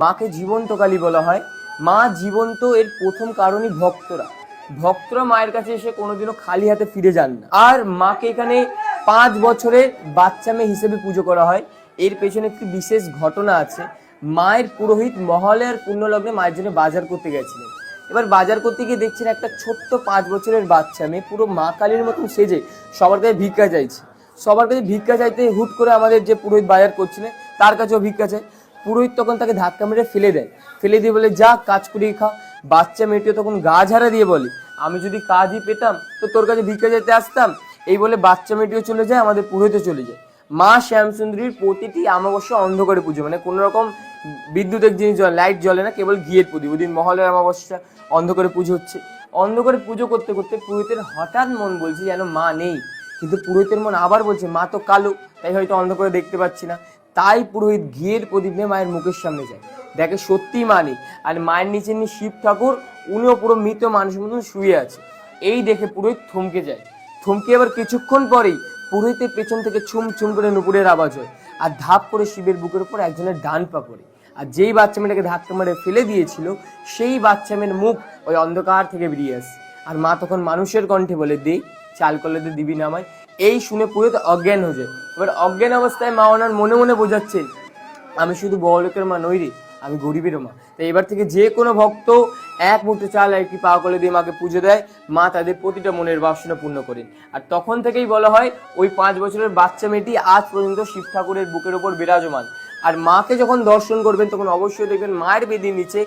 মাকে জীবন্ত কালী বলা হয়। মা জীবন্ত এর প্রথম কারণই ভক্তরা মায়ের কাছে এসে কোনোদিনও খালি হাতে ফিরে যান না। আর মাকে এখানে 5 বছরের বাচ্চা মেয়ে হিসেবে পুজো করা হয়। এর পেছনে একটি বিশেষ ঘটনা আছে। মায়ের পুরোহিত মহালয়ার পুণ্যলগ্নে মায়ের জন্য বাজার করতে গেছিলেন। এবার বাজার করতে গিয়ে দেখছেন একটা ছোট্ট 5 বছরের বাচ্চা মেয়ে পুরো মা কালীর মতন সেজে সবার কাছে ভিক্ষা চাইতে হুট করে আমাদের যে পুরোহিত বাজার করছিলেন তার কাছেও ভিক্ষা চায়। পুরোহিত তখন তাকে ধাক্কা মেরে ফেলে দিয়ে বলে, যা কাজ করিয়ে খা। বাচ্চা মেয়েটিও তখন গা ঝাড়া দিয়ে বলে, আমি যদি কাজই পেতাম তো তোর কাছে ভিক্ষা চাইতে আসতাম। এই বলে বাচ্চা মেয়েটিও চলে যায়, আমাদের পুরোহিতও চলে যায়। মা শ্যামসুন্দরীর প্রতিটি অমাবস্যা অন্ধকারে পুজো, মানে কোনো রকম বিদ্যুতের জিনিস লাইট জ্বলে না, কেবল ঘিয়ের প্রদীপ। ওদিন মহালয়ার অমাবস্যা অন্ধকারে পুজো হচ্ছে। অন্ধকারে পুজো করতে করতে পুরোহিতের হঠাৎ মন বলছে যেন মা নেই, কিন্তু পুরোহিতের মন আবার বলছে মা তো কালো, তাই হয়তো অন্ধকারে দেখতে পাচ্ছি না। তাই পুরোহিত ঘিয়ের প্রদীপ নিয়ে মায়ের মুখের সামনে যায়, দেখে সত্যিই মা নেই। আর মায়ের নিচে শিব ঠাকুর, উনিও পুরো মৃত মানুষের মতন শুয়ে আছে। এই দেখে পুরোহিত থমকে আবার কিছুক্ষণ পরেই পুরোহিতের পেছন থেকে ছুম ছুম করে নুপুরের আওয়াজ হয়, আর ধাপ করে শিবের বুকের উপর একজনের ডান পা পড়ে। আর যেই বাচ্চা মেয়েটাকে ধাক্কা মেরে ফেলে দিয়েছিল সেই বাচ্চা মেয়ের মুখ ওই অন্ধকার থেকে বেরিয়ে আসে। আর মা তখন মানুষের কণ্ঠে বলে, দে চাল কলেতে দিবি নামায়। এই শুনে পুরোহিত অজ্ঞান হয়ে যায়। এবার অজ্ঞান অবস্থায় মা ওনার মনে মনে বোঝাচ্ছেন, আমি শুধু বড়লোকের মা নই রে, আমি গরিবেরও মা। তাই এবার থেকে যে কোনো ভক্ত এক মুঠো চাল আর একটি পাওয়া কলে দিয়ে মাকে পুজো দেয়, মা তাদের প্রতিটা মনের বাসনা পূর্ণ করেন। আর তখন থেকেই বলা হয় ওই 5 বছরের বাচ্চা মেয়েটি আজ পর্যন্ত শিব ঠাকুরের বুকের ওপর বিরাজমান। আর মাকে যখন দর্শন করবেন তখন অবশ্যই দেখবেন মায়ের বেদির নিচে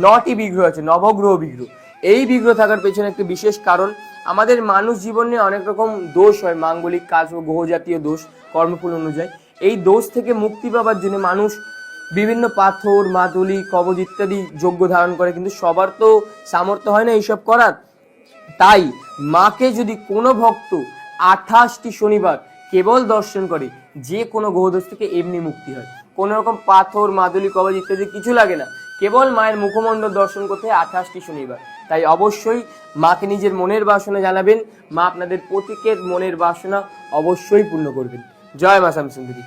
9টি বিগ্রহ আছে, নবগ্রহ বিগ্রহ। এই বিগ্রহ থাকার পেছনে একটি বিশেষ কারণ, আমাদের মানুষ জীবনে অনেক রকম দোষ হয়, মাঙ্গলিক কাজ ও গ্রহ জাতীয় দোষ, কর্মফল অনুযায়ী। এই দোষ থেকে মুক্তি পাওয়ার জন্য মানুষ বিভিন্ন পাথর, মাদুলি, কবচ ইত্যাদি যজ্ঞ ধারণ করে, কিন্তু সবার তো সামর্থ্য হয় না এইসব করার। তাই মাকে যদি কোনো ভক্ত 28টি শনিবার কেবল দর্শন করে, যে কোনো গ্রহদোষ থেকে এমনি মুক্তি হয়। কোনো রকম পাথর, মাদুলি, কবচ ইত্যাদি কিছু লাগে না, কেবল মায়ের মুখমণ্ডল দর্শন করতে হয় 28টি শনিবার। তাই অবশ্যই মাকে নিজের মনের বাসনা জানাবেন, মা আপনাদের প্রত্যেকের মনের বাসনা অবশ্যই পূর্ণ করবেন। জয় মা শ্যামসুন্দরী।